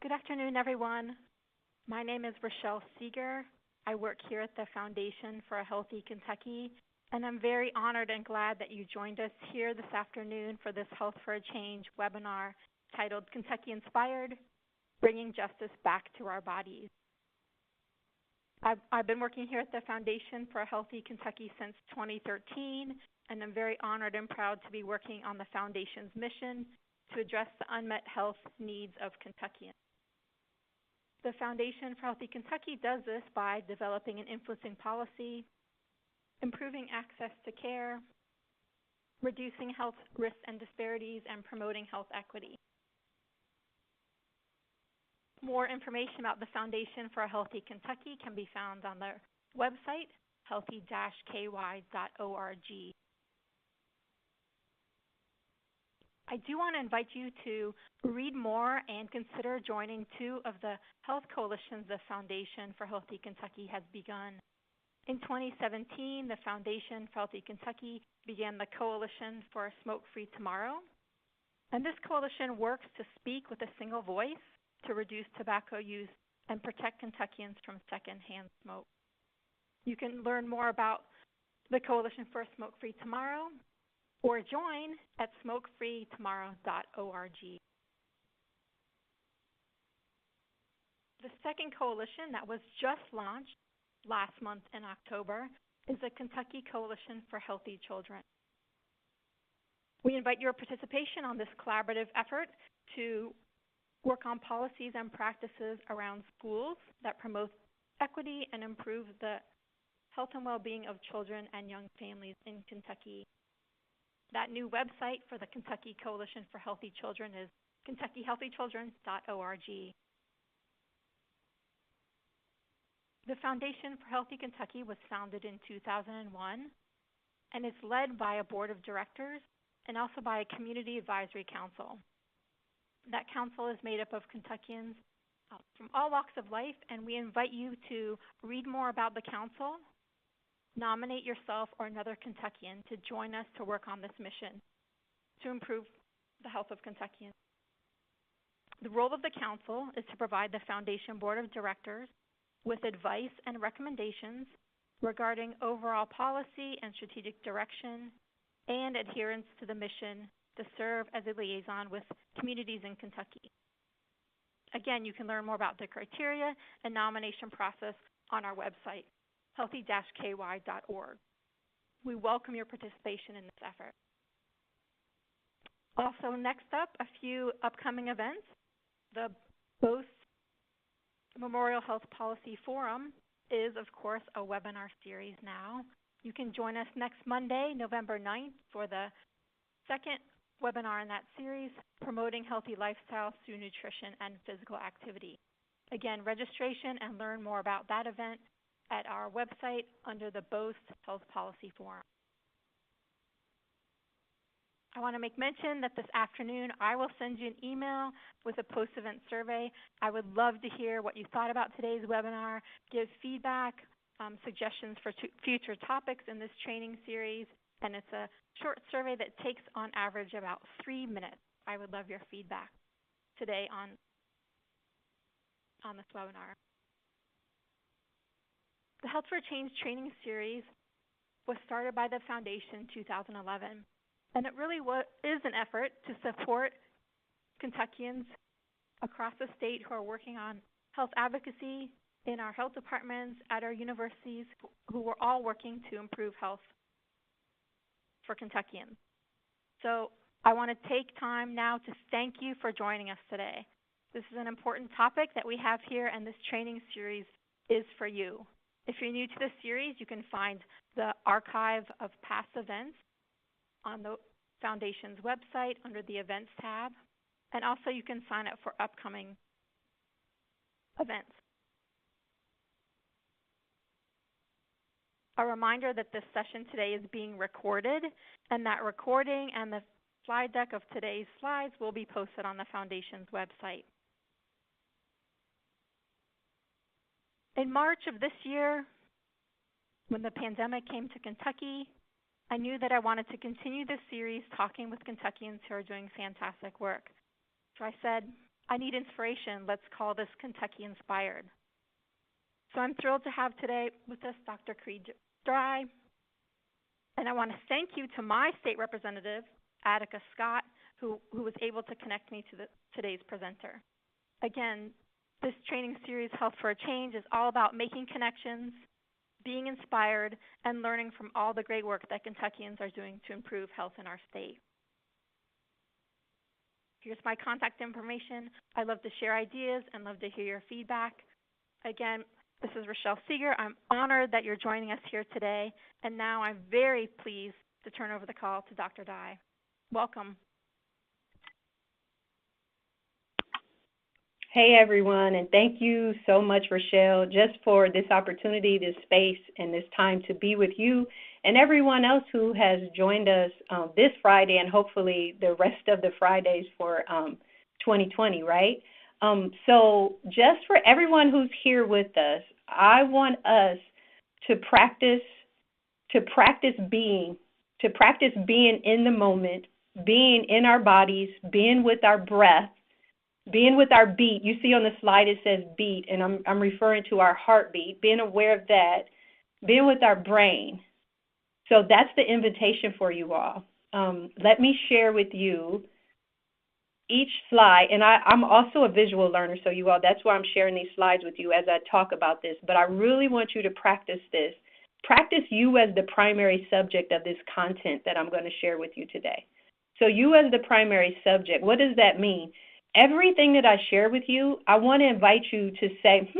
Good afternoon, everyone. My name is Rochelle Seeger. I work here at the Foundation for a Healthy Kentucky, and I'm very honored and glad that you joined us here this afternoon for this Health for a Change webinar titled Kentucky Inspired, Bringing Justice Back to Our Bodies. I've been working here at the Foundation for a Healthy Kentucky since 2013, and I'm very honored and proud to be working on the Foundation's mission to address the unmet health needs of Kentuckians. The Foundation for Healthy Kentucky does this by developing and influencing policy, improving access to care, reducing health risks and disparities, and promoting health equity. More information about the Foundation for a Healthy Kentucky can be found on their website, healthy-ky.org. I do want to invite you to read more and consider joining two of the health coalitions the Foundation for Healthy Kentucky has begun. In 2017, the Foundation for Healthy Kentucky began the Coalition for a Smoke-Free Tomorrow. And this coalition works to speak with a single voice to reduce tobacco use and protect Kentuckians from secondhand smoke. You can learn more about the Coalition for a Smoke-Free Tomorrow or join at smokefreetomorrow.org. The second coalition that was just launched last month in October is the Kentucky Coalition for Healthy Children. We invite your participation on this collaborative effort to work on policies and practices around schools that promote equity and improve the health and well-being of children and young families in Kentucky. That new website for the Kentucky Coalition for Healthy Children is kentuckyhealthychildren.org. The Foundation for Healthy Kentucky was founded in 2001, and it's led by a board of directors and also by a community advisory council. That council is made up of Kentuckians from all walks of life, and we invite you to read more about the council, nominate yourself or another Kentuckian to join us to work on this mission to improve the health of Kentuckians. The role of the council is to provide the Foundation Board of Directors with advice and recommendations regarding overall policy and strategic direction and adherence to the mission to serve as a liaison with communities in Kentucky. Again, you can learn more about the criteria and nomination process on our website, healthy-ky.org. We welcome your participation in this effort. Also, next up, a few upcoming events. The BOST Memorial Health Policy Forum is, of course, a webinar series now. You can join us next Monday, November 9th, for the second webinar in that series, Promoting Healthy Lifestyles Through Nutrition and Physical Activity. Again, registration and learn more about that event at our website under the BOST Health Policy Forum. I want to make mention that this afternoon I will send you an email with a post-event survey. I would love to hear what you thought about today's webinar, give feedback, suggestions for future topics in this training series, and it's a short survey that takes on average about 3 minutes. I would love your feedback today on this webinar. The Health for Change training series was started by the Foundation in 2011, and it really is an effort to support Kentuckians across the state who are working on health advocacy in our health departments, at our universities, who are all working to improve health for Kentuckians. So I want to take time now to thank you for joining us today. This is an important topic that we have here, and this training series is for you. If you're new to this series, you can find the archive of past events on the Foundation's website under the Events tab, and also you can sign up for upcoming events. A reminder that this session today is being recorded, and that recording and the slide deck of today's slides will be posted on the Foundation's website. In March of this year, when the pandemic came to Kentucky, I knew that I wanted to continue this series talking with Kentuckians who are doing fantastic work. So I said, I need inspiration. Let's call this Kentucky Inspired. So I'm thrilled to have today with us Dr. Creed Dry, and I want to thank you to my state representative, Attica Scott, who was able to connect me to today's presenter. Again, this training series, Health for a Change, is all about making connections, being inspired, and learning from all the great work that Kentuckians are doing to improve health in our state. Here's my contact information. I love to share ideas and love to hear your feedback. Again, this is Rochelle Seeger. I'm honored that you're joining us here today, and now I'm very pleased to turn over the call to Dr. Dye. Welcome. Hey, everyone, and thank you so much, Rochelle, just for this opportunity, this space, and this time to be with you and everyone else who has joined us this Friday and hopefully the rest of the Fridays for 2020, right? So just for everyone who's here with us, I want us to practice being in the moment, being in our bodies, being with our breath, being with our beat. You see on the slide it says beat, and I'm referring to our heartbeat, being aware of that, being with our brain. So that's the invitation for you all. Let me share with you each slide, and I'm also a visual learner, so you all, that's why I'm sharing these slides with you as I talk about this, but I really want you to practice this. Practice you as the primary subject of this content that I'm going to share with you today. So you as the primary subject, what does that mean? Everything that I share with you, I want to invite you to say,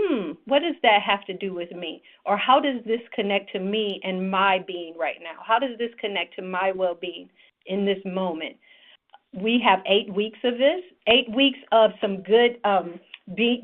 what does that have to do with me? Or how does this connect to me and my being right now? How does this connect to my well-being in this moment? We have 8 weeks of this, 8 weeks of some good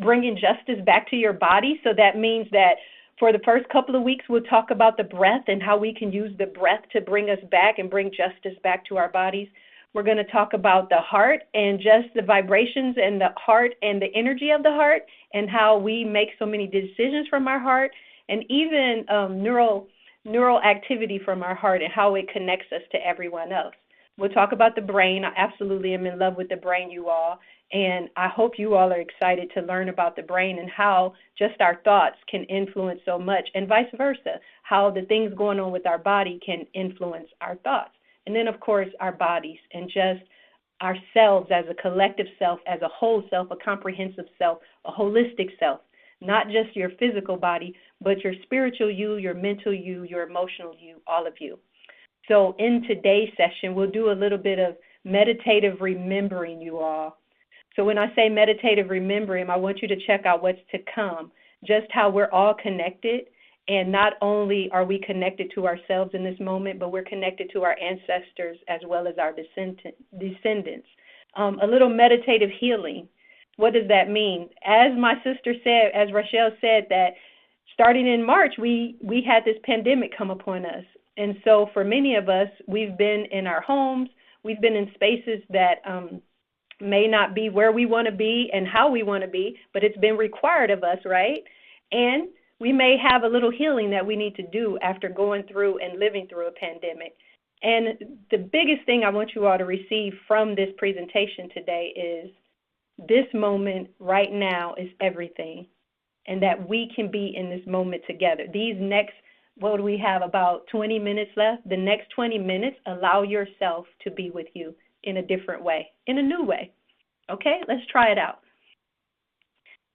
bringing justice back to your body. So that means that for the first couple of weeks, we'll talk about the breath and how we can use the breath to bring us back and bring justice back to our bodies. We're going to talk about the heart and just the vibrations and the heart and the energy of the heart and how we make so many decisions from our heart, and even neural activity from our heart and how it connects us to everyone else. We'll talk about the brain. I absolutely am in love with the brain, you all, and I hope you all are excited to learn about the brain and how just our thoughts can influence so much, and vice versa, how the things going on with our body can influence our thoughts. And then, of course, our bodies and just ourselves as a collective self, as a whole self, a comprehensive self, a holistic self, not just your physical body, but your spiritual you, your mental you, your emotional you, all of you. So in today's session, we'll do a little bit of meditative remembering, you all. So when I say meditative remembering, I want you to check out what's to come, just how we're all connected. And not only are we connected to ourselves in this moment, but we're connected to our ancestors as well as our descendants. A little meditative healing. What does that mean? As my sister said, as Rochelle said, that starting in March, we had this pandemic come upon us. And so for many of us, we've been in our homes. We've been in spaces that may not be where we want to be and how we want to be, but it's been required of us, right? And we may have a little healing that we need to do after going through and living through a pandemic. And the biggest thing I want you all to receive from this presentation today is this moment right now is everything, and that we can be in this moment together. These next, what do we have, about 20 minutes left? The next 20 minutes, allow yourself to be with you in a different way, in a new way. Okay, let's try it out.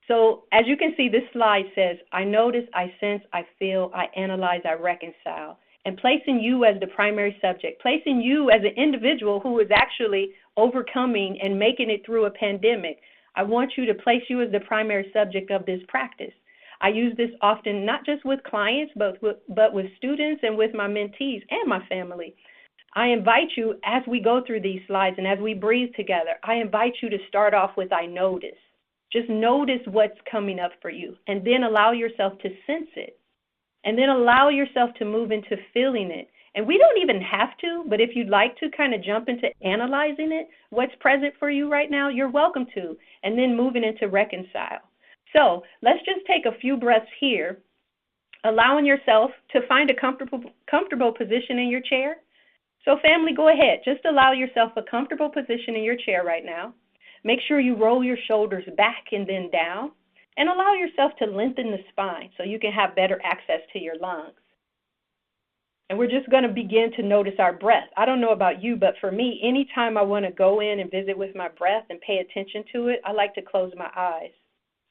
So as you can see, this slide says, I notice, I sense, I feel, I analyze, I reconcile. And placing you as the primary subject, placing you as an individual who is actually overcoming and making it through a pandemic, I want you to place you as the primary subject of this practice. I use this often, not just with clients, but with students and with my mentees and my family. I invite you, as we go through these slides and as we breathe together, I invite you to start off with I notice. Just notice what's coming up for you, and then allow yourself to sense it, and then allow yourself to move into feeling it. And we don't even have to, but if you'd like to kind of jump into analyzing it, what's present for you right now, you're welcome to, and then moving into reconcile. So let's just take a few breaths here, allowing yourself to find a comfortable position in your chair. So family, go ahead. Just allow yourself a comfortable position in your chair right now. Make sure you roll your shoulders back and then down, and allow yourself to lengthen the spine so you can have better access to your lungs. And we're just going to begin to notice our breath. I don't know about you, but for me, anytime I want to go in and visit with my breath and pay attention to it, I like to close my eyes.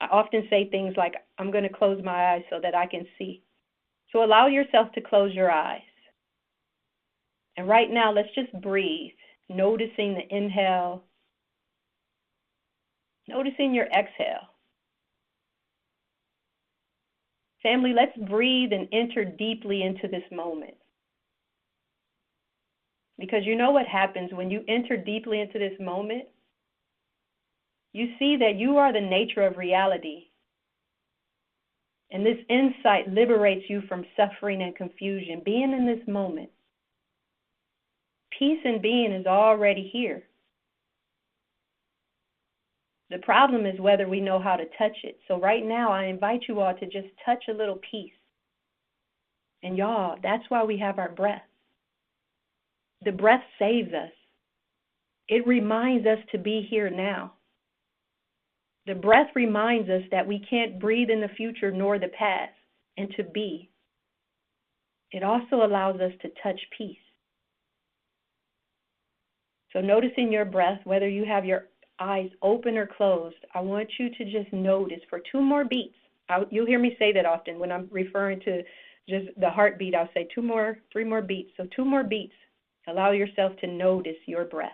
I often say things like, I'm going to close my eyes so that I can see. So allow yourself to close your eyes. And right now, let's just breathe, noticing the inhale, noticing your exhale. Family, let's breathe and enter deeply into this moment. Because you know what happens when you enter deeply into this moment? You see that you are the nature of reality. And this insight liberates you from suffering and confusion. Being in this moment, peace and being is already here. The problem is whether we know how to touch it. So right now, I invite you all to just touch a little peace. And y'all, that's why we have our breath. The breath saves us. It reminds us to be here now. The breath reminds us that we can't breathe in the future nor the past, and to be. It also allows us to touch peace. So noticing your breath, whether you have your eyes open or closed, I want you to just notice for 2 more beats. You'll hear me say that often when I'm referring to just the heartbeat. I'll say 2 more, 3 more beats. So 2 more beats. Allow yourself to notice your breath.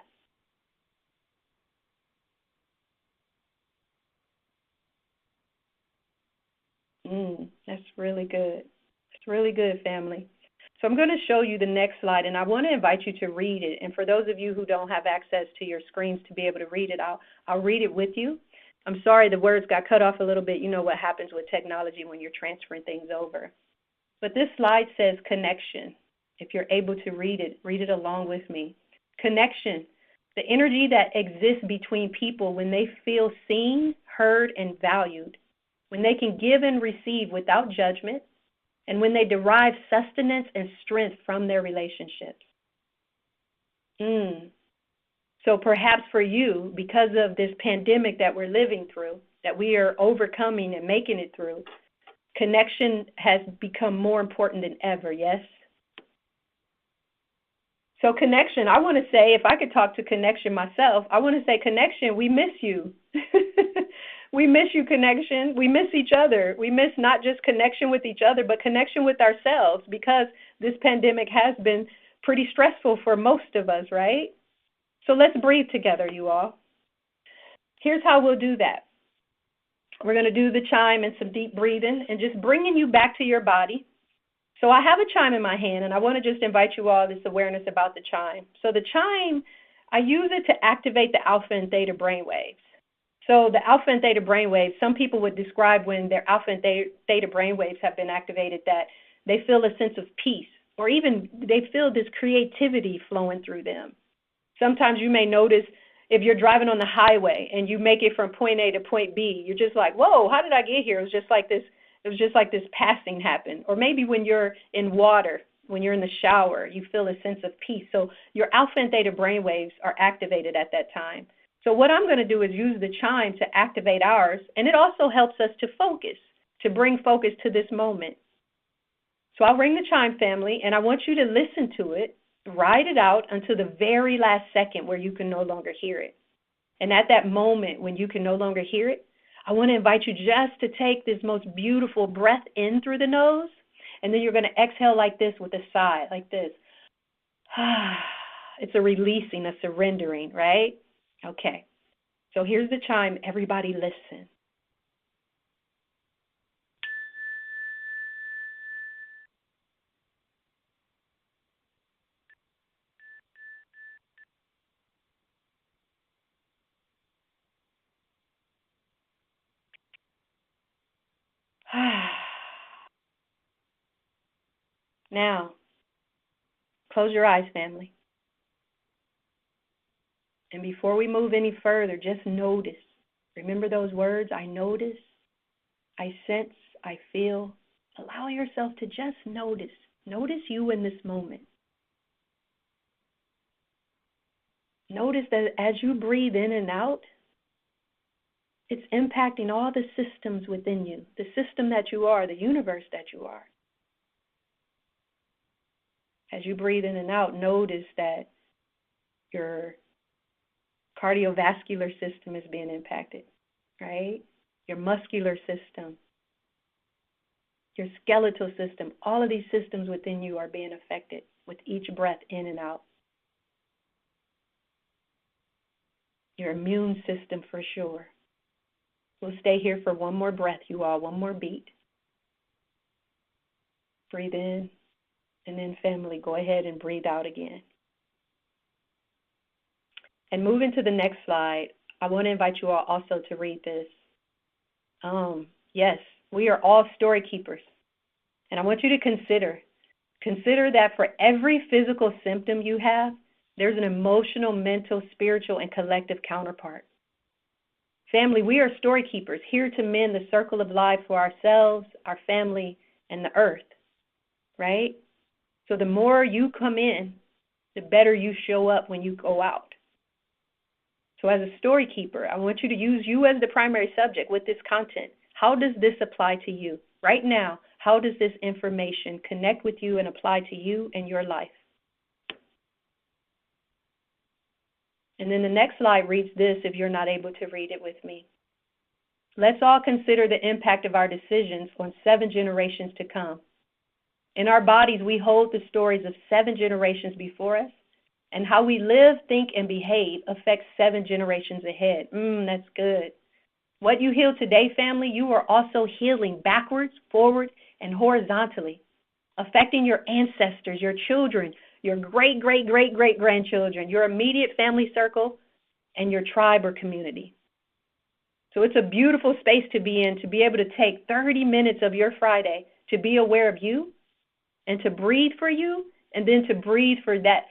That's really good. It's really good, family. So I'm going to show you the next slide, and I want to invite you to read it. And for those of you who don't have access to your screens to be able to read it, I'll read it with you. I'm sorry the words got cut off a little bit. You know what happens with technology when you're transferring things over. But this slide says connection. If you're able to read it along with me. Connection, the energy that exists between people when they feel seen, heard, and valued, when they can give and receive without judgment, and when they derive sustenance and strength from their relationships. So perhaps for you, because of this pandemic that we're living through, that we are overcoming and making it through, connection has become more important than ever, yes? So connection, I want to say, if I could talk to connection myself, I want to say, connection, we miss you. We miss you, connection. We miss each other. We miss not just connection with each other, but connection with ourselves, because this pandemic has been pretty stressful for most of us, right? So let's breathe together, you all. Here's how we'll do that. We're going to do the chime and some deep breathing and just bringing you back to your body. So I have a chime in my hand, and I want to just invite you all this awareness about the chime. So the chime, I use it to activate the alpha and theta brainwaves. So the alpha and theta brainwaves, some people would describe when their alpha and theta brainwaves have been activated that they feel a sense of peace, or even they feel this creativity flowing through them. Sometimes you may notice if you're driving on the highway and you make it from point A to point B, you're just like, whoa, how did I get here? It was just like this passing happened. Or maybe when you're in water, when you're in the shower, you feel a sense of peace. So your alpha and theta brainwaves are activated at that time. So what I'm going to do is use the chime to activate ours, and it also helps us to focus, to bring focus to this moment. So I'll ring the chime, family, and I want you to listen to it, ride it out until the very last second where you can no longer hear it. And at that moment when you can no longer hear it, I want to invite you just to take this most beautiful breath in through the nose, and then you're going to exhale like this with a sigh, like this. It's a releasing, a surrendering, right? Okay. So here's the chime. Everybody listen. Now, close your eyes, family. And before we move any further, just notice. Remember those words, I notice, I sense, I feel. Allow yourself to just notice. Notice you in this moment. Notice that as you breathe in and out, It's impacting all the systems within you, the system that you are, the universe that you are. As you breathe in and out, notice that your cardiovascular system is being impacted, right? Your muscular system, your skeletal system, all of these systems within you are being affected with each breath in and out. Your immune system for sure. We'll stay here for one more breath, you all, one more beat. Breathe in, and then family, go ahead and breathe out again. And moving to the next slide, I want to invite you all also to read this. Yes, we are all story keepers. And I want you to consider that for every physical symptom you have, there's an emotional, mental, spiritual, and collective counterpart. Family, we are story keepers, here to mend the circle of life for ourselves, our family, and the earth, right? So the more you come in, the better you show up when you go out. So as a story keeper, I want you to use you as the primary subject with this content. How does this apply to you? Right now, how does this information connect with you and apply to you and your life? And then the next slide reads this if you're not able to read it with me. Let's all consider the impact of our decisions on 7 generations to come. In our bodies, we hold the stories of 7 generations before us, and how we live, think, and behave affects 7 generations ahead. That's good. What you heal today, family, you are also healing backwards, forward, and horizontally, affecting your ancestors, your children, your great-great-great-great-grandchildren, your immediate family circle, and your tribe or community. So it's a beautiful space to be in, to be able to take 30 minutes of your Friday to be aware of you and to breathe for you, and then to breathe for that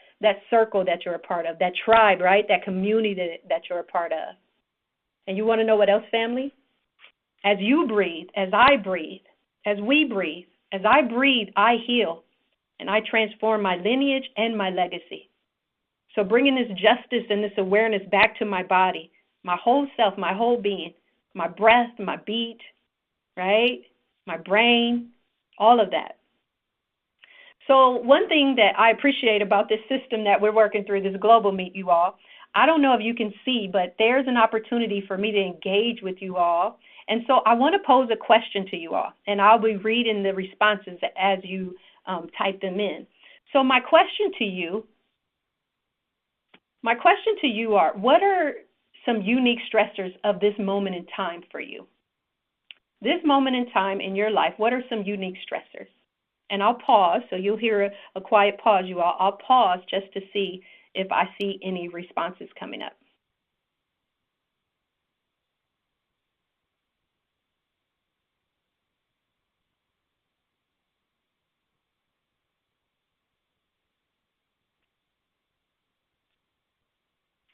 circle that you're a part of, that tribe, right? That community that you're a part of. And you want to know what else, family? As you breathe, as I breathe, as we breathe, as I breathe, I heal, and I transform my lineage and my legacy. So bringing this justice and this awareness back to my body, my whole self, my whole being, my breath, my beat, right? My brain, all of that. So one thing that I appreciate about this system that we're working through, this global meet, you all, I don't know if you can see, but there's an opportunity for me to engage with you all. And so I want to pose a question to you all, and I'll be reading the responses as you type them in. So my question to you are, what are some unique stressors of this moment in time for you? This moment in time in your life, what are some unique stressors? And I'll pause, so you'll hear a quiet pause, you all. I'll pause just to see if I see any responses coming up.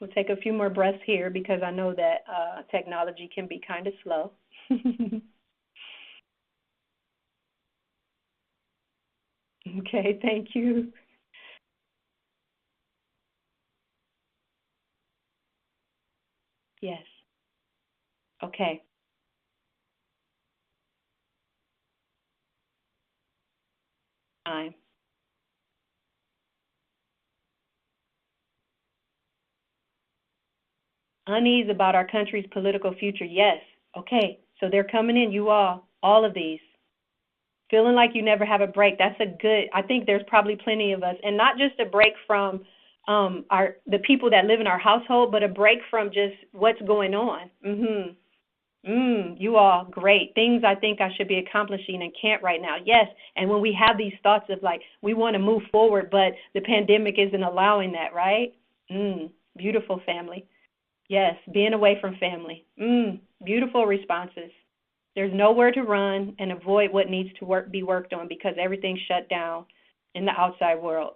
We'll take a few more breaths here because I know that technology can be kind of slow. Okay, thank you. Yes. Okay. Time. Unease about our country's political future. Yes. Okay. So they're coming in, you all of these. Feeling like you never have a break. That's a good, I think there's probably plenty of us. And not just a break from the people that live in our household, but a break from just what's going on. You all, great. Things I think I should be accomplishing and can't right now. Yes, and when we have these thoughts of like, we want to move forward, but the pandemic isn't allowing that, right? Beautiful, family. Yes, being away from family. Beautiful responses. There's nowhere to run and avoid what needs to be worked on because everything's shut down in the outside world.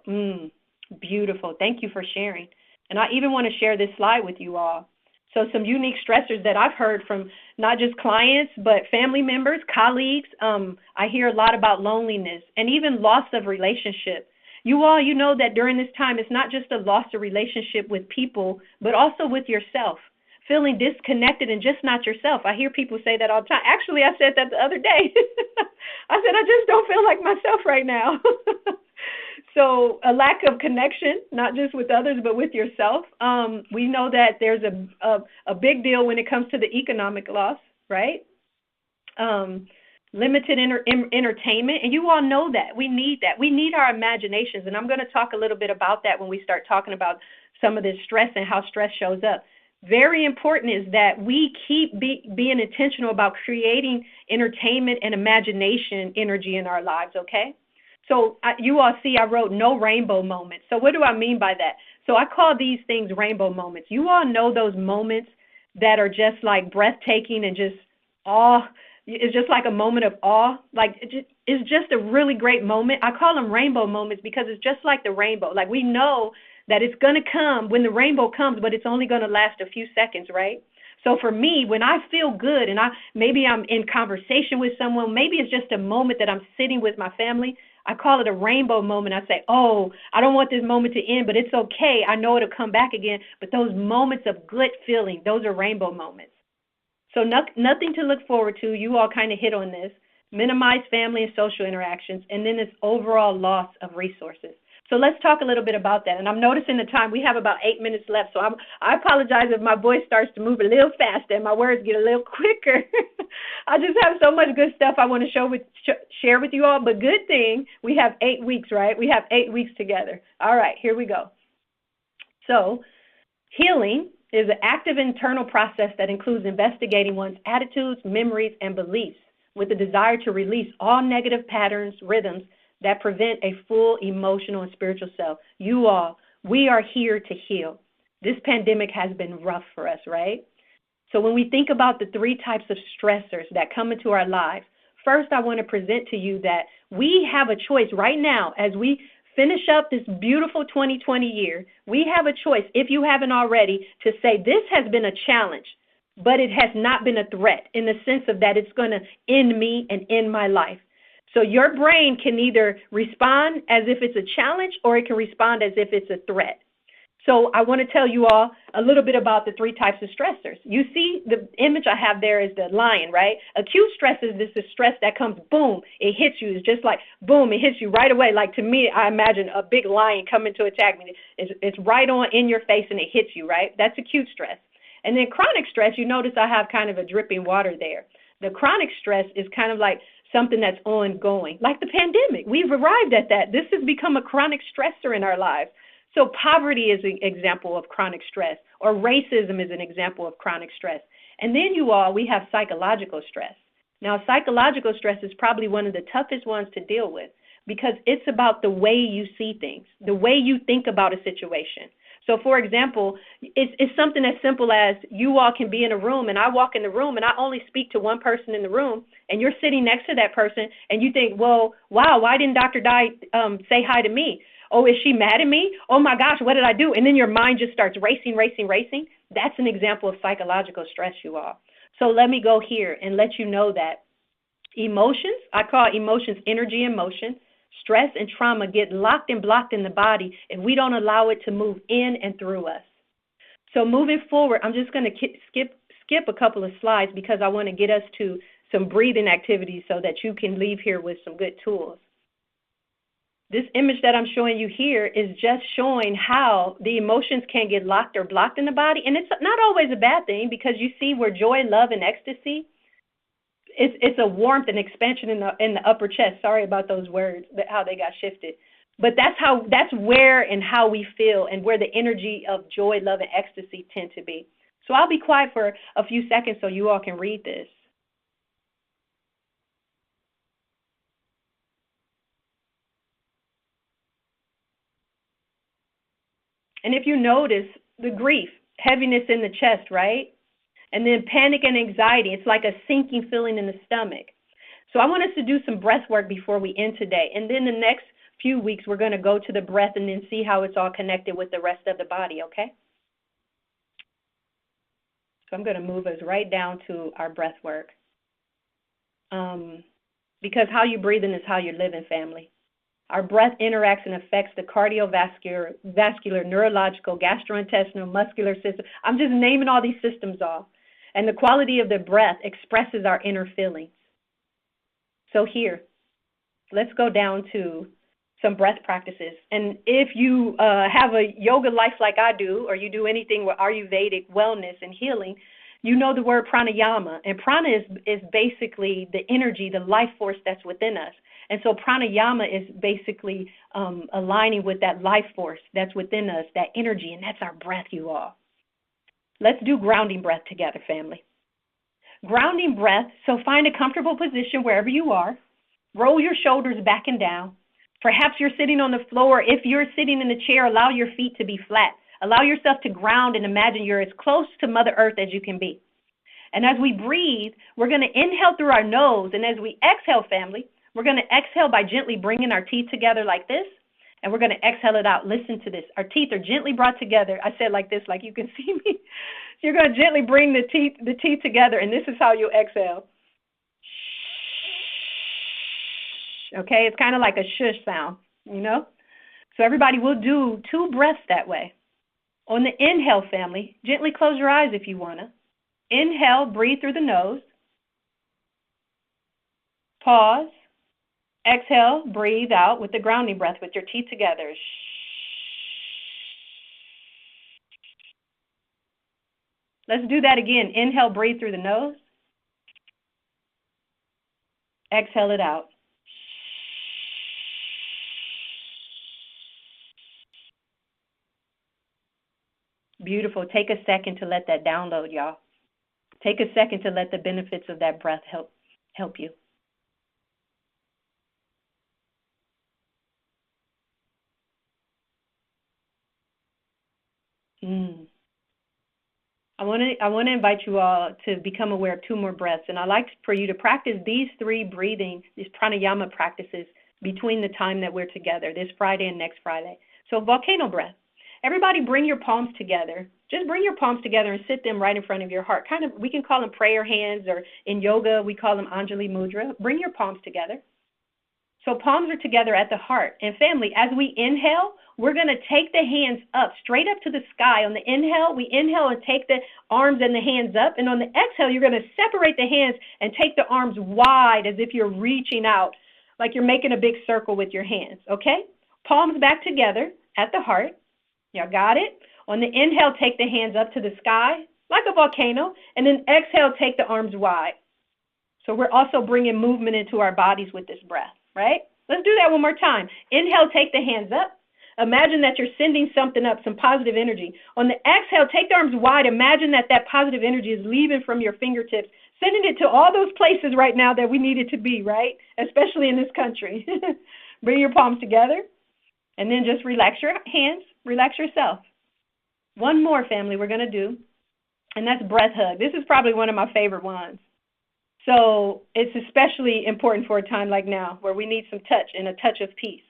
Beautiful. Thank you for sharing. And I even want to share this slide with you all. So some unique stressors that I've heard from not just clients, but family members, colleagues. I hear a lot about loneliness and even loss of relationship. You all, you know that during this time, it's not just a loss of relationship with people, but also with yourself. feeling disconnected and just not yourself. I hear people say that all the time. Actually, I said that the other day. I said, I just don't feel like myself right now. So a lack of connection, not just with others, but with yourself. We know that there's a big deal when it comes to the economic loss, right? Limited entertainment, and you all know that. We need that. We need our imaginations, and I'm going to talk a little bit about that when we start talking about some of this stress and how stress shows up. Very important is that we keep being intentional about creating entertainment and imagination energy in our lives, okay? So you all see I wrote no rainbow moments. So what do I mean by that? So I call these things rainbow moments. You all know those moments that are just like breathtaking and just awe. It's just like a moment of awe. Like it's just a really great moment. I call them rainbow moments because it's just like the rainbow. Like we know that it's going to come when the rainbow comes, but it's only going to last a few seconds, right? So for me, when I feel good and maybe I'm in conversation with someone, maybe it's just a moment that I'm sitting with my family, I call it a rainbow moment. I say, oh, I don't want this moment to end, but it's okay. I know it'll come back again. But those moments of good feeling, those are rainbow moments. So nothing to look forward to. You all kind of hit on this. Minimize family and social interactions, and then this overall loss of resources. So let's talk a little bit about that. And I'm noticing the time. We have about 8 minutes left, so I apologize if my voice starts to move a little faster and my words get a little quicker. I just have so much good stuff I want to share with you all, but good thing we have 8 weeks, right? We have 8 weeks together. All right, here we go. So healing is an active internal process that includes investigating one's attitudes, memories, and beliefs with the desire to release all negative patterns, rhythms, that prevent a full emotional and spiritual self. You all, we are here to heal. This pandemic has been rough for us, right? So when we think about the 3 types of stressors that come into our lives, first I want to present to you that we have a choice right now as we finish up this beautiful 2020 year. We have a choice, if you haven't already, to say this has been a challenge, but it has not been a threat in the sense of that it's going to end me and end my life. So your brain can either respond as if it's a challenge or it can respond as if it's a threat. So I want to tell you all a little bit about the 3 types of stressors. You see the image I have there is the lion, right? Acute stress is this stress that comes, boom, it hits you. It's just like, boom, it hits you right away. Like to me, I imagine a big lion coming to attack me. It's right on in your face and it hits you, right? That's acute stress. And then chronic stress, you notice I have kind of a dripping water there. The chronic stress is kind of like something that's ongoing, like the pandemic. We've arrived at that. This has become a chronic stressor in our lives. So poverty is an example of chronic stress, or racism is an example of chronic stress. And then we have psychological stress. Now, psychological stress is probably one of the toughest ones to deal with because it's about the way you see things, the way you think about a situation. So, for example, it's something as simple as you all can be in a room and I walk in the room and I only speak to one person in the room and you're sitting next to that person and you think, well, wow, why didn't Dr. Dye say hi to me? Oh, is she mad at me? Oh, my gosh, what did I do? And then your mind just starts racing. That's an example of psychological stress, you all. So let me go here and let you know that emotions, I call emotions energy and motion. Stress and trauma get locked and blocked in the body if we don't allow it to move in and through us. So moving forward, I'm just going to skip a couple of slides because I want to get us to some breathing activities so that you can leave here with some good tools. This image that I'm showing you here is just showing how the emotions can get locked or blocked in the body. And it's not always a bad thing because you see where joy, love, and ecstasy, it's a warmth and expansion in the upper chest. Sorry about those words, how they got shifted. But that's where and how we feel and where the energy of joy, love, and ecstasy tend to be. So I'll be quiet for a few seconds so you all can read this. And if you notice the grief, heaviness in the chest, right? And then panic and anxiety, it's like a sinking feeling in the stomach. So I want us to do some breath work before we end today. And then the next few weeks, we're going to go to the breath and then see how it's all connected with the rest of the body, okay? So I'm going to move us right down to our breath work. Because how you're breathing is how you're living, family. Our breath interacts and affects the cardiovascular, vascular, neurological, gastrointestinal, muscular system. I'm just naming all these systems off. And the quality of the breath expresses our inner feelings. So here, let's go down to some breath practices. And if you have a yoga life like I do, or you do anything with Ayurvedic wellness and healing, you know the word pranayama. And prana is basically the energy, the life force that's within us. And so pranayama is basically aligning with that life force that's within us, that energy, and that's our breath, you all. Let's do grounding breath together, family. Grounding breath, so find a comfortable position wherever you are. Roll your shoulders back and down. Perhaps you're sitting on the floor. If you're sitting in the chair, allow your feet to be flat. Allow yourself to ground and imagine you're as close to Mother Earth as you can be. And as we breathe, we're going to inhale through our nose. And as we exhale, family, we're going to exhale by gently bringing our teeth together like this. And we're going to exhale it out. Listen to this. Our teeth are gently brought together. I said like this, like you can see me. So you're going to gently bring the teeth together, and this is how you exhale. Okay, it's kind of like a shush sound, you know? So everybody will do 2 breaths that way. On the inhale, family, gently close your eyes if you want to. Inhale, breathe through the nose. Pause. Exhale, breathe out with the grounding breath with your teeth together. Let's do that again. Inhale, breathe through the nose. Exhale it out. Beautiful. Take a second to let that download, y'all. Take a second to let the benefits of that breath help you. I want to invite you all to become aware of 2 more breaths, and I'd like for you to practice these 3 breathing, these pranayama practices between the time that we're together, this Friday and next Friday. So volcano breath. Everybody bring your palms together. Just bring your palms together and sit them right in front of your heart. Kind of, we can call them prayer hands, or in yoga we call them Anjali Mudra. Bring your palms together. So palms are together at the heart. And family, as we inhale, we're going to take the hands up, straight up to the sky. On the inhale, we inhale and take the arms and the hands up. And on the exhale, you're going to separate the hands and take the arms wide as if you're reaching out, like you're making a big circle with your hands, okay? Palms back together at the heart. Y'all got it? On the inhale, take the hands up to the sky, like a volcano. And then exhale, take the arms wide. So we're also bringing movement into our bodies with this breath. Right? Let's do that one more time. Inhale, take the hands up. Imagine that you're sending something up, some positive energy. On the exhale, take the arms wide. Imagine that positive energy is leaving from your fingertips, sending it to all those places right now that we need it to be, right? Especially in this country. Bring your palms together, and then just relax your hands, relax yourself. One more, family, we're going to do, and that's breath hug. This is probably one of my favorite ones. So it's especially important for a time like now where we need some touch and a touch of peace.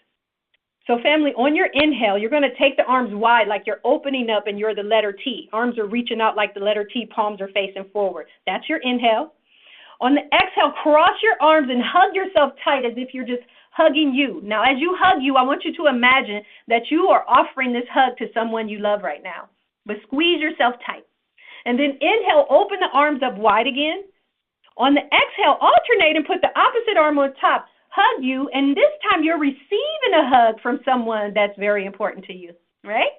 So family, on your inhale, you're going to take the arms wide like you're opening up and you're the letter T. Arms are reaching out like the letter T, palms are facing forward. That's your inhale. On the exhale, cross your arms and hug yourself tight as if you're just hugging you. Now, as you hug you, I want you to imagine that you are offering this hug to someone you love right now. But squeeze yourself tight. And then inhale, open the arms up wide again. On the exhale, alternate and put the opposite arm on top. Hug you, and this time you're receiving a hug from someone that's very important to you, right?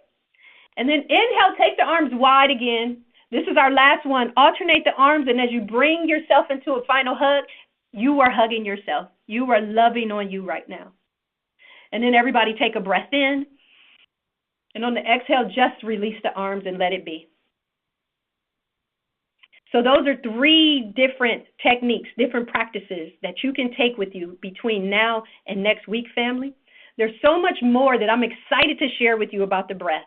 And then inhale, take the arms wide again. This is our last one. Alternate the arms, and as you bring yourself into a final hug, you are hugging yourself. You are loving on you right now. And then everybody take a breath in. And on the exhale, just release the arms and let it be. So those are 3 different techniques, different practices that you can take with you between now and next week, family. There's so much more that I'm excited to share with you about the breath.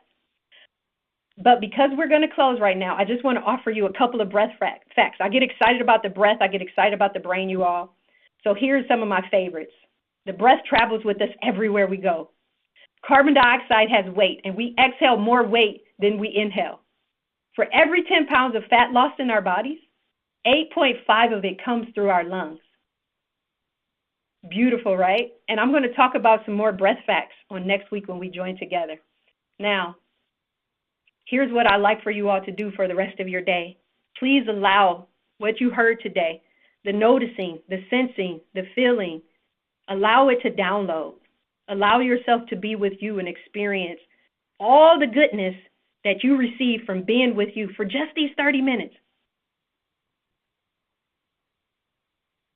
But because we're going to close right now, I just want to offer you a couple of breath facts. I get excited about the breath. I get excited about the brain, you all. So here's some of my favorites. The breath travels with us everywhere we go. Carbon dioxide has weight, and we exhale more weight than we inhale. For every 10 pounds of fat lost in our bodies, 8.5 of it comes through our lungs. Beautiful, right? And I'm going to talk about some more breath facts on next week when we join together. Now, here's what I'd like for you all to do for the rest of your day. Please allow what you heard today, the noticing, the sensing, the feeling, allow it to download. Allow yourself to be with you and experience all the goodness that you receive from being with you for just these 30 minutes.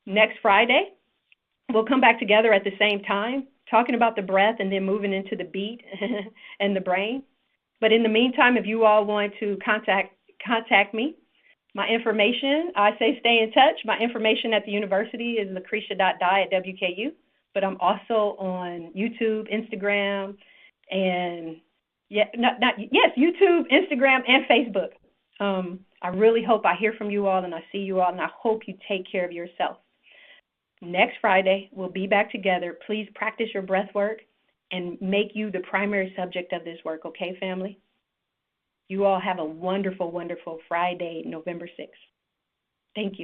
Next Friday, we'll come back together at the same time, talking about the breath and then moving into the beat and the brain. But in the meantime, if you all want to contact me, my information, I say stay in touch. My information at the university is lucretia.die@WKU, but I'm also on YouTube, Instagram, and YouTube, Instagram, and Facebook. I really hope I hear from you all and I see you all, and I hope you take care of yourself. Next Friday, we'll be back together. Please practice your breath work and make you the primary subject of this work, okay, family? You all have a wonderful, wonderful Friday, November 6th. Thank you.